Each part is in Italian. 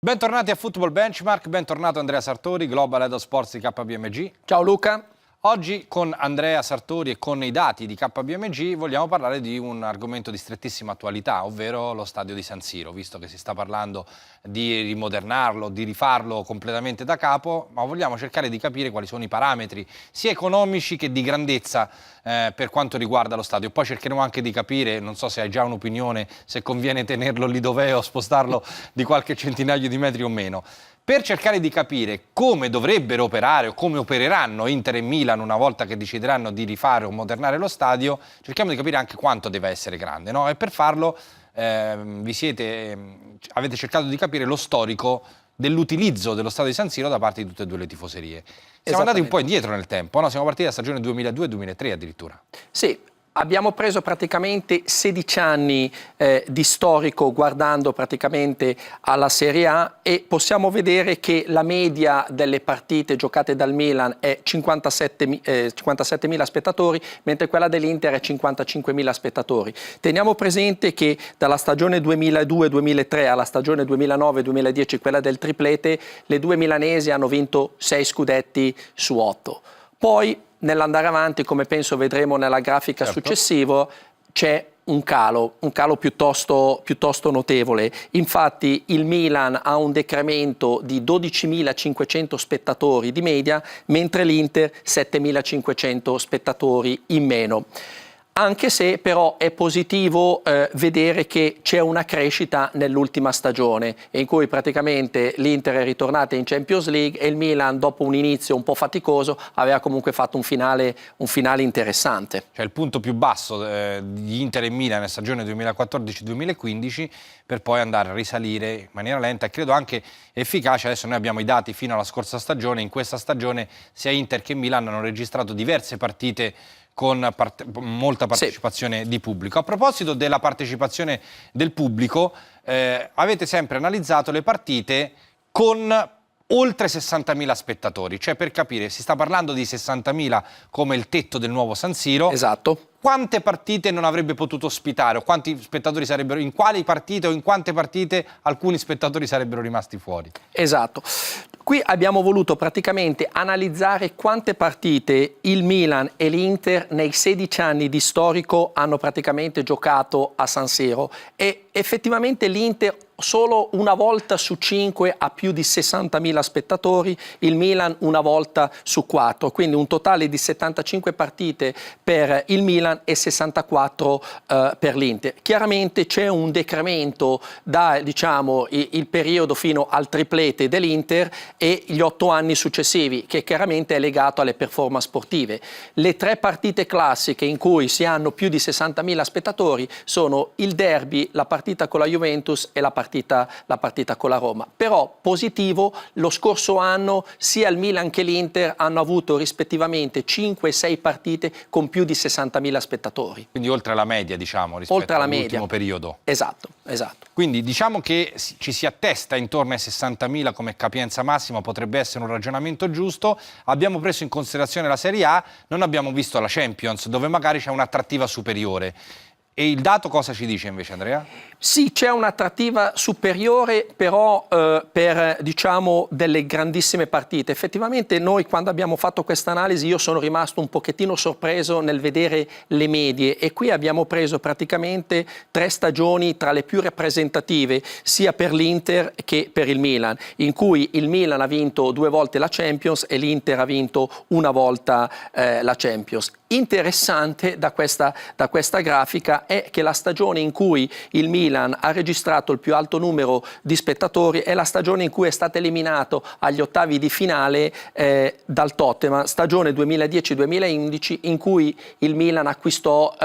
Bentornati a Football Benchmark, bentornato Andrea Sartori, Global Head of Sports di KPMG. Ciao Luca. Oggi con Andrea Sartori e con i dati di KPMG vogliamo parlare di un argomento di strettissima attualità, ovvero lo stadio di San Siro, visto che si sta parlando di rimodernarlo, di rifarlo completamente da capo, ma vogliamo cercare di capire quali sono i parametri sia economici che di grandezza per quanto riguarda lo stadio. Poi cercheremo anche di capire, non so se hai già un'opinione, se conviene tenerlo lì dov'è o spostarlo di qualche centinaio di metri o meno. Per cercare di capire come dovrebbero operare o come opereranno Inter e Milan una volta che decideranno di rifare o modernare lo stadio, cerchiamo di capire anche quanto deve essere grande, no? E per farlo avete cercato di capire lo storico dell'utilizzo dello stadio di San Siro da parte di tutte e due le tifoserie. Siamo andati un po' indietro nel tempo, no? Siamo partiti dalla stagione 2002-2003 addirittura. Sì. Abbiamo preso praticamente 16 anni di storico guardando praticamente alla Serie A e possiamo vedere che la media delle partite giocate dal Milan è 57.000 spettatori, mentre quella dell'Inter è 55.000 spettatori. Teniamo presente che dalla stagione 2002-2003 alla stagione 2009-2010, quella del triplete, le due milanesi hanno vinto 6 scudetti su 8. Poi nell'andare avanti, come penso vedremo nella grafica successiva, c'è un calo piuttosto notevole. Infatti il Milan ha un decremento di 12.500 spettatori di media, mentre l'Inter 7.500 spettatori in meno. Anche se però è positivo vedere che c'è una crescita nell'ultima stagione in cui praticamente l'Inter è ritornata in Champions League e il Milan, dopo un inizio un po' faticoso, aveva comunque fatto un finale interessante. Cioè il punto più basso di Inter e Milan nella stagione 2014-2015 per poi andare a risalire in maniera lenta e credo anche efficace. Adesso noi abbiamo i dati fino alla scorsa stagione. In questa stagione sia Inter che Milan hanno registrato diverse partite con molta partecipazione di pubblico. A proposito della partecipazione del pubblico, avete sempre analizzato le partite con oltre 60.000 spettatori, cioè per capire, si sta parlando di 60.000 come il tetto del nuovo San Siro. Esatto. Quante partite non avrebbe potuto ospitare o quanti spettatori sarebbero, in quali partite o in quante partite alcuni spettatori sarebbero rimasti fuori? Esatto. Qui abbiamo voluto praticamente analizzare quante partite il Milan e l'Inter nei 16 anni di storico hanno praticamente giocato a San Siro e effettivamente l'Inter solo una volta su 5 ha più di 60.000 spettatori, il Milan una volta su 4, quindi un totale di 75 partite per il Milan e 64 per l'Inter. Chiaramente c'è un decremento da il periodo fino al triplete dell'Inter e gli 8 anni successivi, che chiaramente è legato alle performance sportive. Le 3 partite classiche in cui si hanno più di 60.000 spettatori sono il derby, la partita con la Juventus e la partita con la Roma. Però positivo, lo scorso anno sia il Milan che l'Inter hanno avuto rispettivamente 5 e 6 partite con più di 60.000 spettatori. Quindi oltre alla media, diciamo, rispetto all'ultimo periodo. Esatto. Quindi diciamo che ci si attesta intorno ai 60.000 come capienza massima, potrebbe essere un ragionamento giusto. Abbiamo preso in considerazione la Serie A, non abbiamo visto la Champions, dove magari c'è un'attrattiva superiore. E il dato cosa ci dice invece, Andrea? Sì, c'è un'attrattiva superiore, però per delle grandissime partite. Effettivamente noi quando abbiamo fatto questa analisi io sono rimasto un pochettino sorpreso nel vedere le medie e qui abbiamo preso praticamente 3 stagioni tra le più rappresentative sia per l'Inter che per il Milan, in cui il Milan ha vinto 2 volte la Champions e l'Inter ha vinto una volta la Champions. Interessante da questa grafica è che la stagione in cui il Milan ha registrato il più alto numero di spettatori è la stagione in cui è stato eliminato agli ottavi di finale dal Tottenham, stagione 2010-2011 in cui il Milan acquistò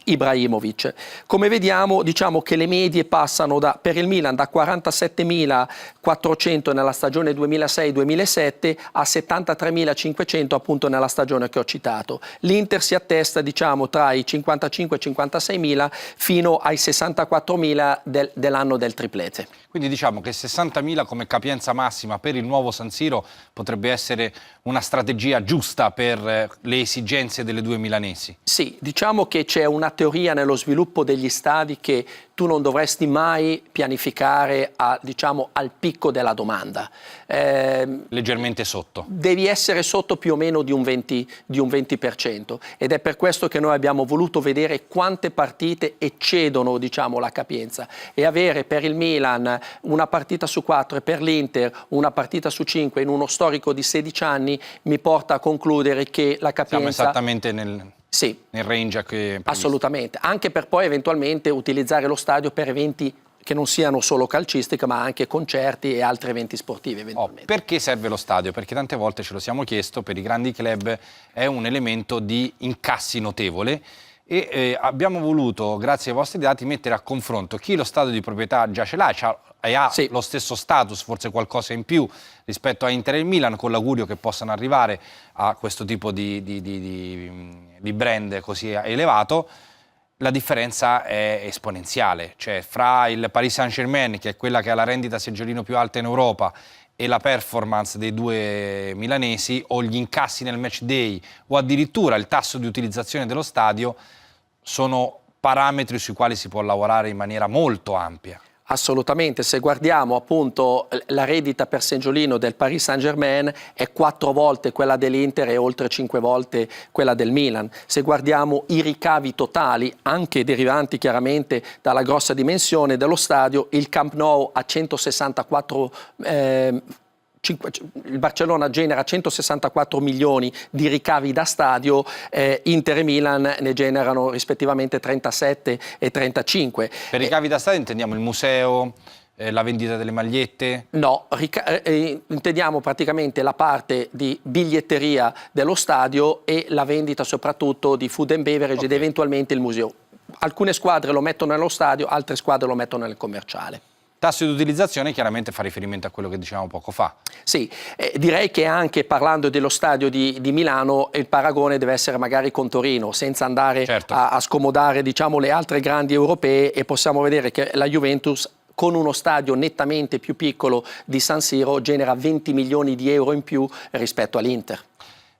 Ibrahimovic. Come vediamo, diciamo che le medie passano per il Milan da 47.400 nella stagione 2006-2007 a 73.500 appunto nella stagione che ho citato. L'Inter si attesta, diciamo, tra i 55 e 56.000 fino ai 64.000 dell'anno del triplete. Quindi diciamo che 60.000 come capienza massima per il nuovo San Siro potrebbe essere una strategia giusta per le esigenze delle due milanesi. Sì, diciamo che c'è una teoria nello sviluppo degli stadi che tu non dovresti mai pianificare diciamo, al picco della domanda. Leggermente sotto. Devi essere sotto più o meno di un 20%, ed è per questo che noi abbiamo voluto vedere quante partite eccedono, diciamo, la capienza, e avere per il Milan una partita su 4 e per l'Inter una partita su 5 in uno storico di 16 anni mi porta a concludere che la capienza... Siamo esattamente nel range che assolutamente, anche per poi eventualmente utilizzare lo stadio per eventi che non siano solo calcistiche ma anche concerti e altri eventi sportivi eventualmente. Perché serve lo stadio? Perché tante volte ce lo siamo chiesto, per i grandi club è un elemento di incassi notevole e abbiamo voluto, grazie ai vostri dati, mettere a confronto chi lo stadio di proprietà già ce l'ha e ha lo stesso status, forse qualcosa in più rispetto a Inter e Milan, con l'augurio che possano arrivare a questo tipo di brand così elevato. La differenza è esponenziale, cioè fra il Paris Saint-Germain, che è quella che ha la rendita seggiolino più alta in Europa, e la performance dei due milanesi, o gli incassi nel match day, o addirittura il tasso di utilizzazione dello stadio, sono parametri sui quali si può lavorare in maniera molto ampia. Assolutamente, se guardiamo appunto la rendita per seggiolino del Paris Saint-Germain è 4 volte quella dell'Inter e oltre 5 volte quella del Milan. Se guardiamo i ricavi totali, anche derivanti chiaramente dalla grossa dimensione dello stadio, il Camp Nou ha 164 il Barcellona genera 164 milioni di ricavi da stadio, Inter e Milan ne generano rispettivamente 37 e 35. Per ricavi da stadio intendiamo il museo, la vendita delle magliette? No, intendiamo praticamente la parte di biglietteria dello stadio e la vendita soprattutto di food and beverage ed eventualmente il museo. Alcune squadre lo mettono nello stadio, altre squadre lo mettono nel commerciale. Tasso di utilizzazione chiaramente fa riferimento a quello che dicevamo poco fa. Sì, direi che anche parlando dello stadio di Milano il paragone deve essere magari con Torino, senza andare a scomodare, diciamo, le altre grandi europee, e possiamo vedere che la Juventus con uno stadio nettamente più piccolo di San Siro genera 20 milioni di euro in più rispetto all'Inter.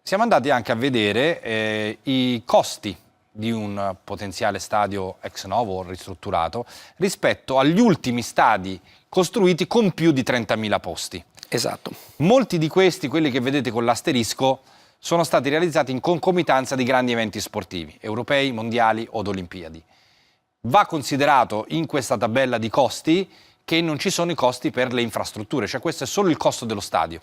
Siamo andati anche a vedere i costi di un potenziale stadio ex novo ristrutturato rispetto agli ultimi stadi costruiti con più di 30.000 posti. Esatto. Molti di questi, quelli che vedete con l'asterisco, sono stati realizzati in concomitanza di grandi eventi sportivi, europei, mondiali o Olimpiadi. Va considerato in questa tabella di costi che non ci sono i costi per le infrastrutture, cioè questo è solo il costo dello stadio.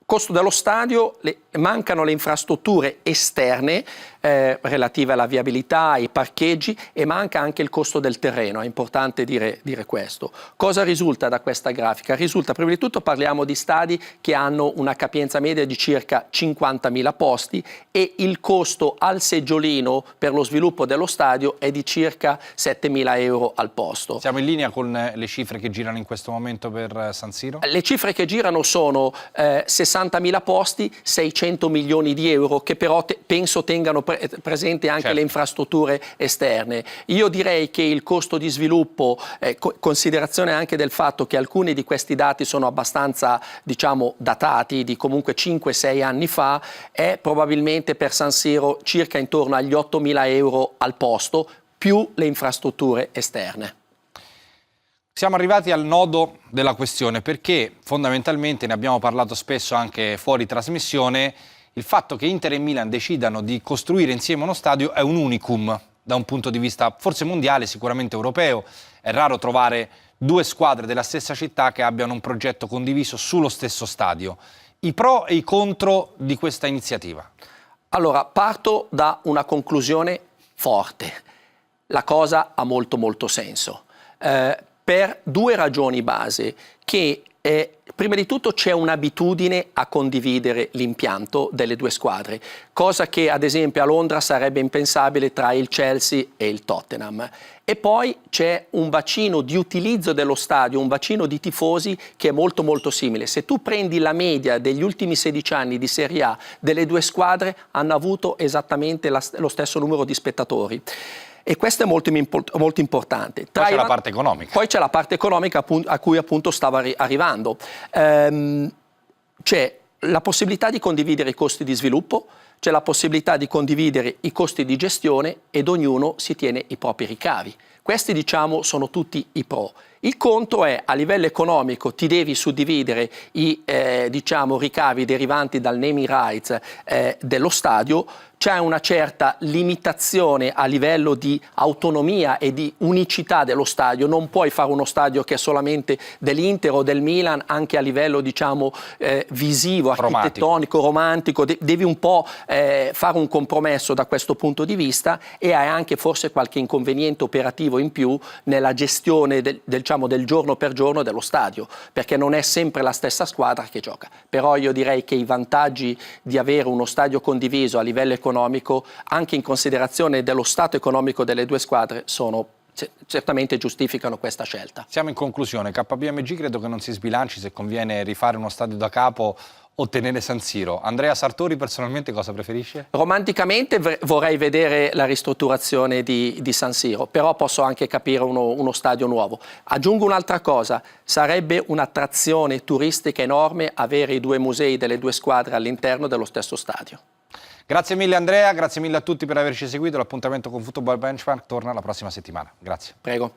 Costo dello stadio, mancano le infrastrutture esterne relative alla viabilità, ai parcheggi, e manca anche il costo del terreno, è importante dire questo. Cosa risulta da questa grafica? Risulta, prima di tutto parliamo di stadi che hanno una capienza media di circa 50.000 posti e il costo al seggiolino per lo sviluppo dello stadio è di circa 7.000 euro al posto. Siamo in linea con le cifre che girano in questo momento per San Siro? Le cifre che girano sono 60.000 posti, 600 milioni di euro, che però penso tengano presente anche le infrastrutture esterne. Io direi che il costo di sviluppo, considerazione anche del fatto che alcuni di questi dati sono abbastanza, diciamo, datati, di comunque 5-6 anni fa, è probabilmente per San Siro circa intorno agli 8.000 euro al posto, più le infrastrutture esterne. Siamo arrivati al nodo della questione, perché fondamentalmente, ne abbiamo parlato spesso anche fuori trasmissione, il fatto che Inter e Milan decidano di costruire insieme uno stadio è un unicum da un punto di vista forse mondiale, sicuramente europeo. È raro trovare due squadre della stessa città che abbiano un progetto condiviso sullo stesso stadio. I pro e i contro di questa iniziativa. Allora, parto da una conclusione forte. La cosa ha molto senso. Per due ragioni base: che Prima di tutto c'è un'abitudine a condividere l'impianto delle due squadre, cosa che ad esempio a Londra sarebbe impensabile tra il Chelsea e il Tottenham. E poi c'è un bacino di utilizzo dello stadio, un bacino di tifosi che è molto molto simile. Se tu prendi la media degli ultimi 16 anni di Serie A delle due squadre, hanno avuto esattamente lo stesso numero di spettatori. E questo è molto importante. Poi c'è la parte economica. Poi c'è la parte economica a cui appunto stavo arrivando. C'è la possibilità di condividere i costi di sviluppo, c'è la possibilità di condividere i costi di gestione ed ognuno si tiene i propri ricavi. Questi, diciamo, sono tutti i pro. Il contro è, a livello economico, ti devi suddividere i diciamo, ricavi derivanti dal naming rights dello stadio. C'è una certa limitazione a livello di autonomia e di unicità dello stadio. Non puoi fare uno stadio che è solamente dell'Inter o del Milan, anche a livello, diciamo, visivo, architettonico, romantico. Devi un po' fare un compromesso da questo punto di vista, e hai anche forse qualche inconveniente operativo in più nella gestione del giorno per giorno dello stadio, perché non è sempre la stessa squadra che gioca. Però io direi che i vantaggi di avere uno stadio condiviso a livello economico, anche in considerazione dello stato economico delle due squadre, certamente giustificano questa scelta. Siamo in conclusione. KPMG credo che non si sbilanci se conviene rifare uno stadio da capo o tenere San Siro. Andrea Sartori personalmente cosa preferisce? Romanticamente vorrei vedere la ristrutturazione di San Siro, però posso anche capire uno stadio nuovo. Aggiungo un'altra cosa: sarebbe un'attrazione turistica enorme avere i due musei delle due squadre all'interno dello stesso stadio. Grazie mille Andrea, grazie mille a tutti per averci seguito. L'appuntamento con Football Benchmark torna la prossima settimana. Grazie. Prego.